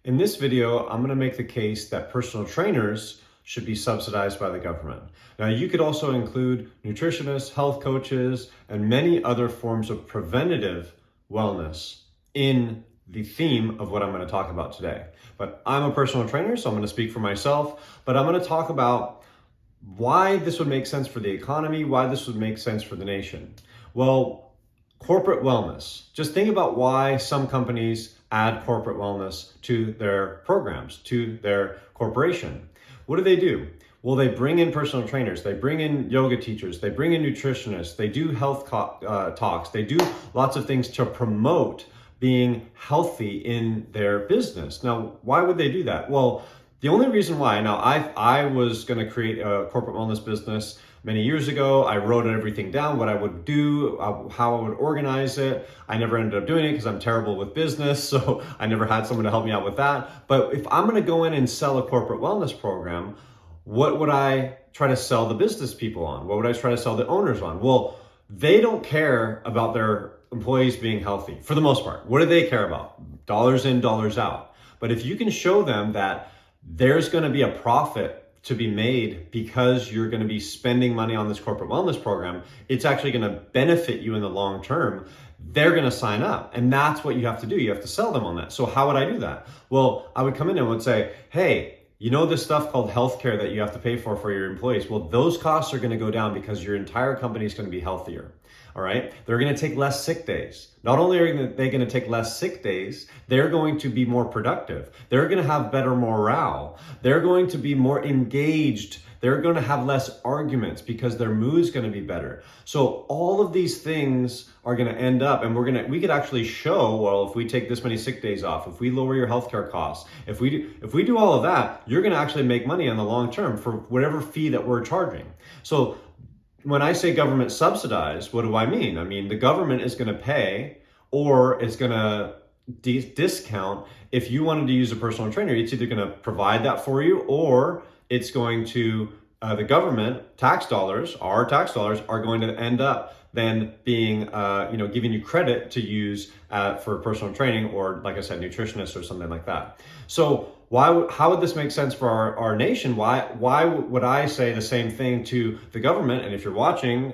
In this video, I'm going to make the case that personal trainers should be subsidized by the government. Now, you could also include nutritionists, health coaches, and many other forms of preventative wellness in the theme of what I'm going to talk about today. But I'm a personal trainer, so I'm going to speak for myself, but I'm going to talk about why this would make sense for the economy, why this would make sense for the nation. Well, corporate wellness. Just think about why some companies add corporate wellness to their programs, to their corporation. What do? Well, they bring in personal trainers, they bring in yoga teachers, they bring in nutritionists, they do health talks, they do lots of things to promote being healthy in their business. Now, why would they do that? Well, the only reason why, now I was going to create a corporate wellness business many years ago. I wrote everything down, what I would do, how I would organize it. I never ended up doing it because I'm terrible with business, so I never had someone to help me out with that. But if I'm going to go in and sell a corporate wellness program, what would I try to sell the business people on? What would I try to sell the owners on? Well, they don't care about their employees being healthy for the most part. What do they care about? Dollars in, dollars out. But if you can show them that there's going to be a profit to be made because you're going to be spending money on this corporate wellness program, it's actually going to benefit you in the long term, they're going to sign up. And that's what you have to do. You have to sell them on that. So how would I do that? Well, I would come in and would say, hey, you know this stuff called healthcare that you have to pay for your employees? Well, those costs are going to go down because your entire company is going to be healthier. All right. They're going to take less sick days. Not only are they going to take less sick days, they're going to be more productive. They're going to have better morale. They're going to be more engaged. They're going to have less arguments because their mood's going to be better. So all of these things are going to end up, and we could actually show, well, if we take this many sick days off, if we lower your healthcare costs, if we do all of that, you're going to actually make money in the long term for whatever fee that we're charging. So when I say government subsidized, what do I mean? I mean, the government is going to pay or it's going to discount. If you wanted to use a personal trainer, it's either going to provide that for you, or it's going to, the government tax dollars, our tax dollars, are going to end up then being, giving you credit to use for personal training, or like I said, nutritionists or something like that. So how would this make sense for our nation? Why would I say the same thing to the government? And if you're watching,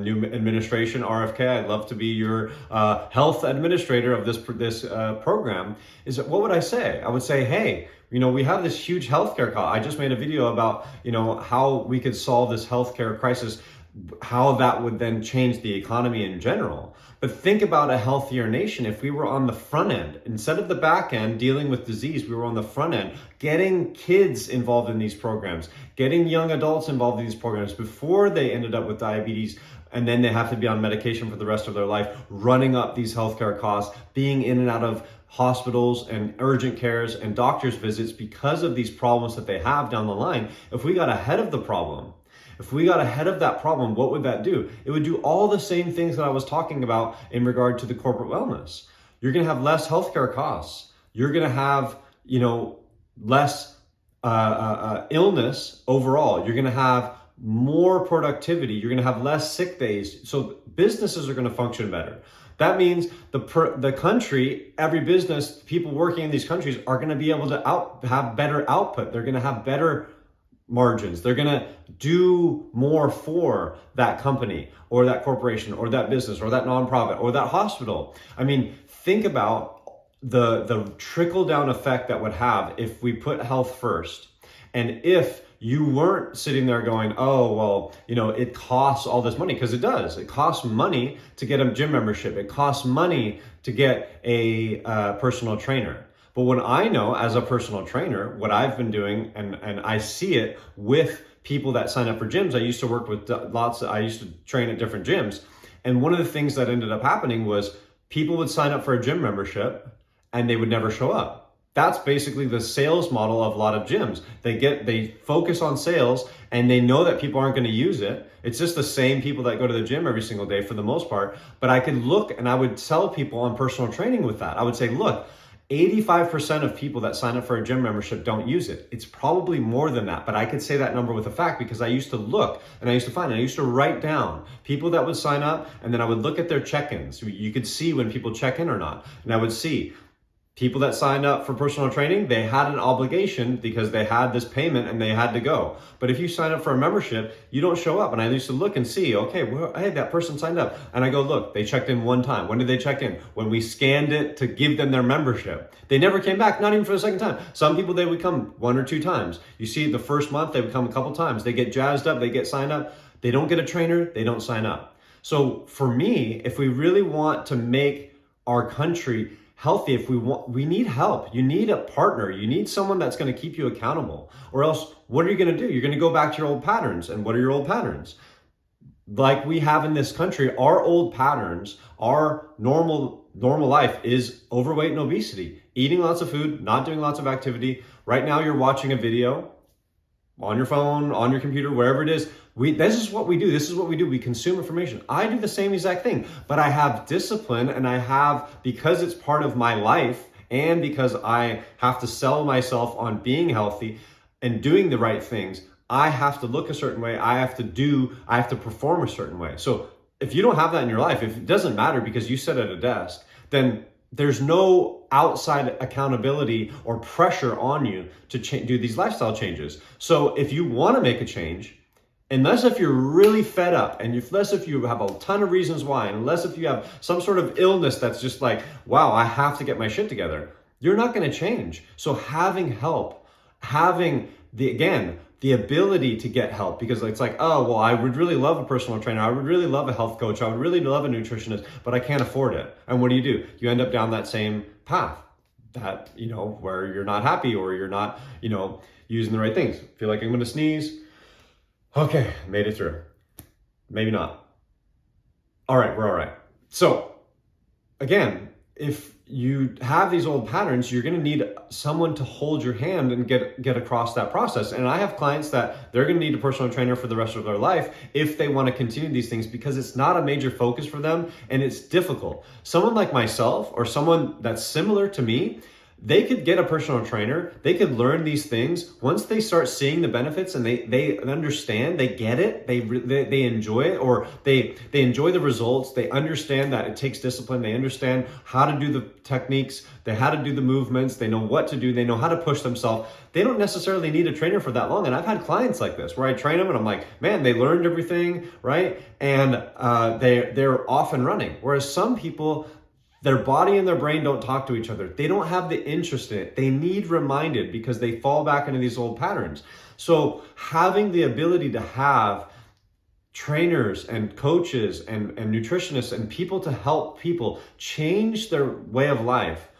new administration, RFK, I'd love to be your health administrator of this program. What would I say? I would say, hey, we have this huge healthcare cost. I just made a video about, how we could solve this healthcare crisis, how that would then change the economy in general. But think about a healthier nation if we were on the front end. Instead of the back end dealing with disease, we were on the front end, getting kids involved in these programs, getting young adults involved in these programs before they ended up with diabetes, and then they have to be on medication for the rest of their life, running up these healthcare costs, being in and out of hospitals and urgent cares and doctor's visits because of these problems that they have down the line. If we got ahead of the problem, if we got ahead of that problem, what would that do? It would do all the same things that I was talking about in regard to the corporate wellness. You're going to have less healthcare costs. You're going to have, less illness overall. You're going to have more productivity. You're going to have less sick days. So businesses are going to function better. That means the country, every business, people working in these countries are going to be able to have better output. They're going to have better margins. They're going to do more for that company or that corporation or that business or that nonprofit or that hospital. I mean, think about the trickle down effect that would have if we put health first. And if you weren't sitting there going, oh, well, it costs all this money, because it does. It costs money to get a gym membership. It costs money to get a personal trainer. But what I know as a personal trainer, what I've been doing, and I see it with people that sign up for gyms. I used to work with I used to train at different gyms. And one of the things that ended up happening was people would sign up for a gym membership and they would never show up. That's basically the sales model of a lot of gyms. They focus on sales and they know that people aren't going to use it. It's just the same people that go to the gym every single day for the most part. But I could look and I would tell people on personal training with that. I would say, look, 85% of people that sign up for a gym membership don't use it. It's probably more than that, but I could say that number with a fact because I used to look and I used to find, and I used to write down people that would sign up, and then I would look at their check-ins. You could see when people check in or not, and I would see People that signed up for personal training, they had an obligation because they had this payment and they had to go. But if you sign up for a membership, you don't show up. And I used to look and see, okay, well, hey, that person signed up. And I go, look, they checked in one time. When did they check in? When we scanned it to give them their membership. They never came back, not even for the second time. Some people, they would come 1 or 2 times. You see, the first month, they would come a couple times. They get jazzed up, they get signed up. They don't get a trainer, they don't sign up. So for me, if we really want to make our country healthy, we need help. You need a partner. You need someone that's going to keep you accountable. Or else, what are you going to do? You're going to go back to your old patterns. And what are your old patterns? Like we have in this country, our old patterns, our normal life is overweight and obesity, eating lots of food, not doing lots of activity. Right now, you're watching a video on your phone, on your computer, wherever it is. This is what we do. This is what we do. We consume information. I do the same exact thing, but I have discipline, and because it's part of my life and because I have to sell myself on being healthy and doing the right things, I have to look a certain way. I have to perform a certain way. So if you don't have that in your life, if it doesn't matter because you sit at a desk, then there's no outside accountability or pressure on you to do these lifestyle changes. So if you want to make a change, unless if you're really fed up, and unless if you have a ton of reasons why, unless if you have some sort of illness that's just like, wow, I have to get my shit together, you're not going to change. So having help, having the ability to get help, because it's like, oh, well, I would really love a personal trainer. I would really love a health coach. I would really love a nutritionist, but I can't afford it. And what do? You end up down that same path that, where you're not happy or you're not, using the right things. Feel like I'm going to sneeze. Okay, made it through. Maybe not. All right, we're all right. So again, if you have these old patterns, you're going to need someone to hold your hand and get across that process. And I have clients that they're going to need a personal trainer for the rest of their life if they want to continue these things, because it's not a major focus for them and it's difficult. Someone like myself or someone that's similar to me, they could get a personal trainer. They could learn these things. Once they start seeing the benefits and they understand, they get it, they enjoy it, or they enjoy the results. They understand that it takes discipline. They understand how to do the techniques, how to do the movements. They know what to do. They know how to push themselves. They don't necessarily need a trainer for that long. And I've had clients like this where I train them and I'm like, man, they learned everything, right? And they're off and running. Whereas some people, their body and their brain don't talk to each other. They don't have the interest in it. They need reminded because they fall back into these old patterns. So having the ability to have trainers and coaches and nutritionists and people to help people change their way of life,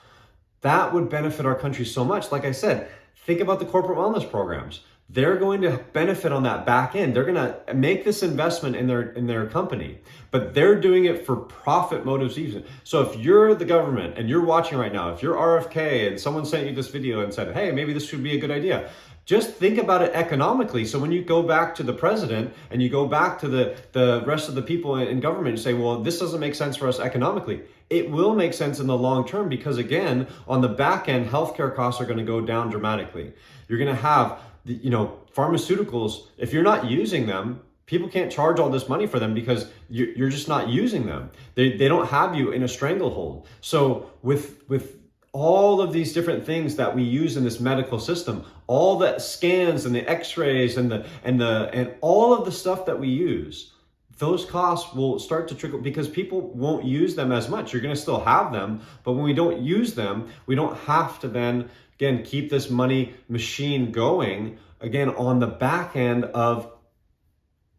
that would benefit our country so much. Like I said, think about the corporate wellness programs. They're going to benefit on that back end. They're going to make this investment in their company, but they're doing it for profit motives even. So if you're the government and you're watching right now, if you're RFK and someone sent you this video and said, hey, maybe this should be a good idea, just think about it economically. So when you go back to the president and you go back to the rest of the people in government and say, well, this doesn't make sense for us economically. It will make sense in the long term because, again, on the back end, healthcare costs are going to go down dramatically. You're going to have pharmaceuticals, if you're not using them, people can't charge all this money for them because you're just not using them. They don't have you in a stranglehold. So with all of these different things that we use in this medical system, all the scans and the x-rays and all of the stuff that we use, those costs will start to trickle because people won't use them as much. You're going to still have them, but when we don't use them, we don't have to then, again, keep this money machine going, again, on the back end of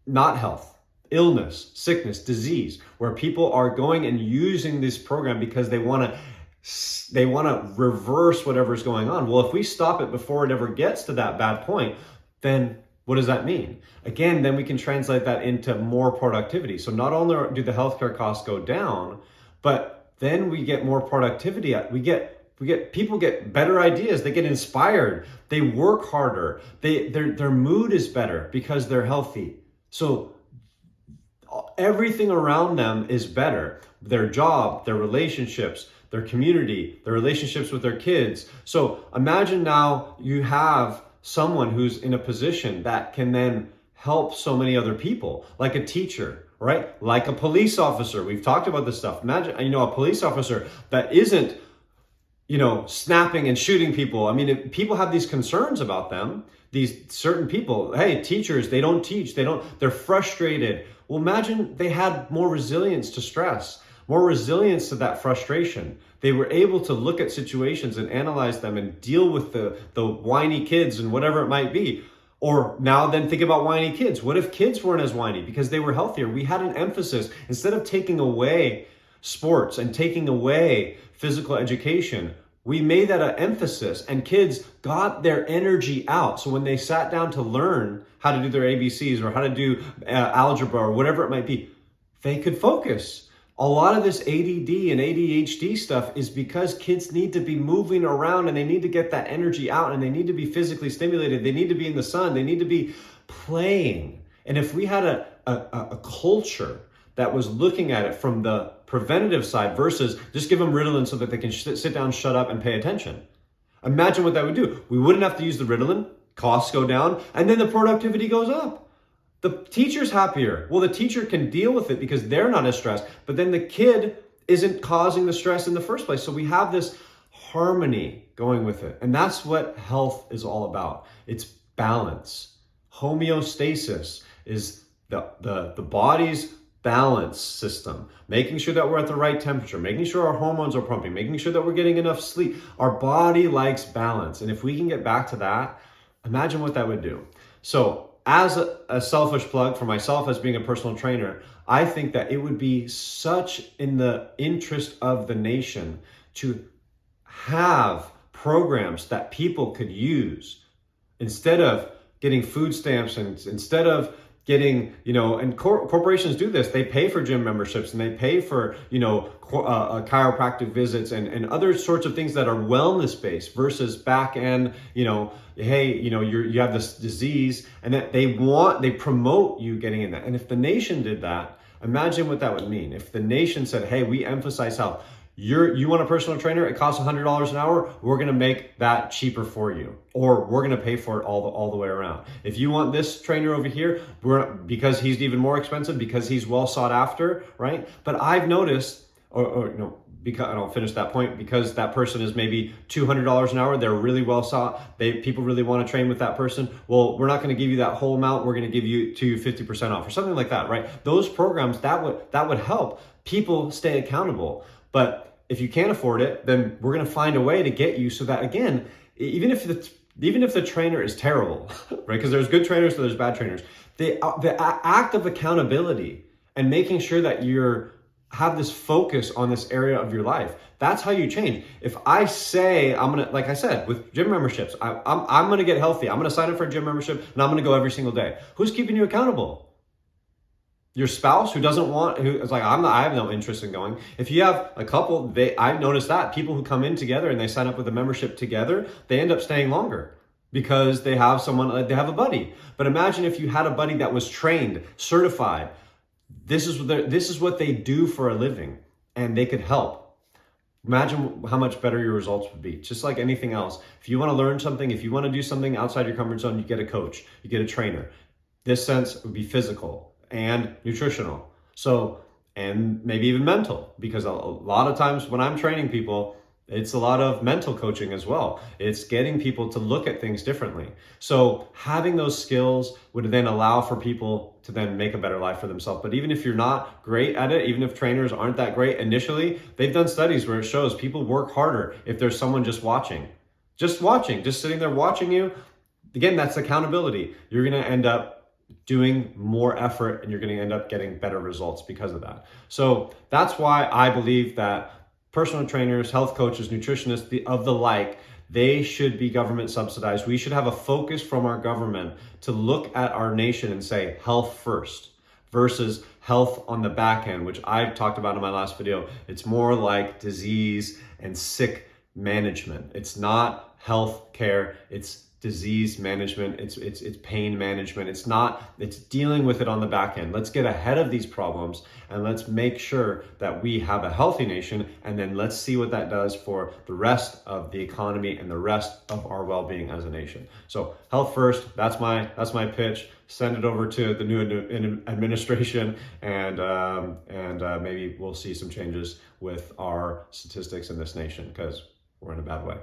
not health, illness, sickness, disease, where people are going and using this program because they want to reverse whatever's going on. Well, if we stop it before it ever gets to that bad point, then what does that mean? Again, then we can translate that into more productivity. So not only do the healthcare costs go down, but then we get more productivity. People get better ideas. They get inspired. They work harder. Their mood is better because they're healthy. So everything around them is better. Their job, their relationships, their community, their relationships with their kids. So imagine now you have someone who's in a position that can then help so many other people, like a teacher, right? Like a police officer. We've talked about this stuff. Imagine, a police officer that isn't snapping and shooting people. I mean, if people have these concerns about them, these certain people, hey, teachers, they don't teach, they're frustrated. Well, imagine they had more resilience to stress, more resilience to that frustration. They were able to look at situations and analyze them and deal with the whiny kids and whatever it might be. Or now then think about whiny kids. What if kids weren't as whiny because they were healthier? We had an emphasis. Instead of taking away sports and taking away physical education, we made that an emphasis, and kids got their energy out. So when they sat down to learn how to do their ABCs or how to do algebra or whatever it might be, they could focus. A lot of this ADD and ADHD stuff is because kids need to be moving around and they need to get that energy out and they need to be physically stimulated. They need to be in the sun. They need to be playing. And if we had a culture that was looking at it from the preventative side versus just give them Ritalin so that they can sit down, shut up, and pay attention. Imagine what that would do. We wouldn't have to use the Ritalin, costs go down, and then the productivity goes up. The teacher's happier. Well, the teacher can deal with it because they're not as stressed, but then the kid isn't causing the stress in the first place. So we have this harmony going with it. And that's what health is all about. It's balance. Homeostasis is the body's balance system, making sure that we're at the right temperature, making sure our hormones are pumping, making sure that we're getting enough sleep. Our body likes balance. And if we can get back to that, imagine what that would do. So as a selfish plug for myself as being a personal trainer, I think that it would be such in the interest of the nation to have programs that people could use instead of getting food stamps and instead of getting, and corporations do this. They pay for gym memberships and they pay for, chiropractic visits and other sorts of things that are wellness based versus back end, hey, you have this disease and that they promote you getting in that. And if the nation did that, imagine what that would mean. If the nation said, hey, we emphasize health. You want a personal trainer? It costs $100 an hour. We're going to make that cheaper for you, or we're going to pay for it all the way around. If you want this trainer over here, because he's even more expensive, because he's well sought after, right? But I've noticed, because and I'll finish that point, because that person is maybe $200 an hour. They're really well sought. People really want to train with that person. Well, we're not going to give you that whole amount. We're going to give you 50% off or something like that, right? Those programs that would help people stay accountable. But if you can't afford it, then we're going to find a way to get you so that, again, even if the trainer is terrible, right? Because there's good trainers, so there's bad trainers. The act of accountability and making sure that you have this focus on this area of your life, that's how you change. If I say I'm gonna, like I said, with gym memberships, I'm gonna get healthy. I'm gonna sign up for a gym membership and I'm gonna go every single day. Who's keeping you accountable? Your spouse who is like, I have no interest in going. If you have a couple, I've noticed that people who come in together and they sign up with a membership together, they end up staying longer because they have they have a buddy. But imagine if you had a buddy that was trained, certified. This is what they do for a living, and they could help. Imagine how much better your results would be. Just like anything else. If you want to learn something, if you want to do something outside your comfort zone, you get a coach, you get a trainer. This sense would be physical and nutritional. So, and maybe even mental, because a lot of times when I'm training people, it's a lot of mental coaching as well. It's getting people to look at things differently. So having those skills would then allow for people to then make a better life for themselves. But even if you're not great at it, even if trainers aren't that great initially, they've done studies where it shows people work harder if there's someone just sitting there watching you. Again, that's accountability. You're going to end up doing more effort and you're going to end up getting better results because of that. So that's why I believe that personal trainers, health coaches, nutritionists, of the like, they should be government subsidized. We should have a focus from our government to look at our nation and say health first versus health on the back end, which I talked about in my last video. It's more like disease and sick management. It's not health care. It's disease management, it's pain management. It's dealing with it on the back end. Let's get ahead of these problems and let's make sure that we have a healthy nation, and then let's see what that does for the rest of the economy and the rest of our well-being as a nation. So health first, that's my pitch. Send it over to the new administration, and maybe we'll see some changes with our statistics in this nation, because or in a bad way.